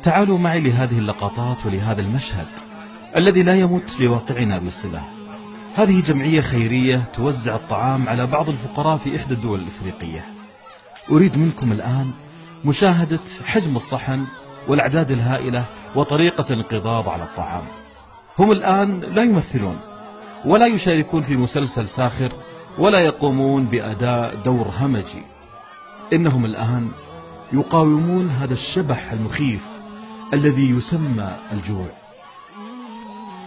تعالوا معي لهذه اللقطات ولهذا المشهد الذي لا يمت لواقعنا بصلة. هذه جمعية خيرية توزع الطعام على بعض الفقراء في إحدى الدول الإفريقية. أريد منكم الآن مشاهدة حجم الصحن والأعداد الهائلة وطريقة الانقضاض على الطعام. هم الآن لا يمثلون ولا يشاركون في مسلسل ساخر ولا يقومون بأداء دور همجي، إنهم الآن يقاومون هذا الشبح المخيف الذي يسمى الجوع.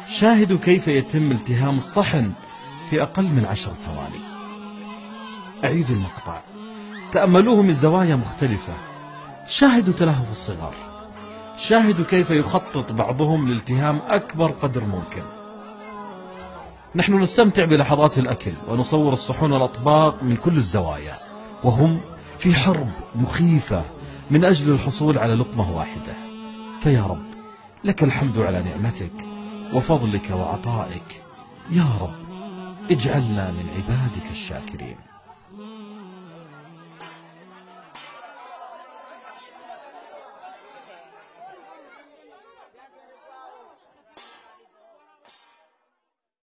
شاهدوا كيف يتم التهام الصحن في أقل من 10 ثواني. أعيد المقطع، تأملوه من زوايا مختلفة، شاهدوا تلهف الصغار، شاهدوا كيف يخطط بعضهم لالتهام أكبر قدر ممكن. نحن نستمتع بلحظات الأكل ونصور الصحون والأطباق من كل الزوايا، وهم في حرب مخيفة من أجل الحصول على لقمة واحدة. فيا رب لك الحمد على نعمتك وفضلك وعطائك، يا رب اجعلنا من عبادك الشاكرين.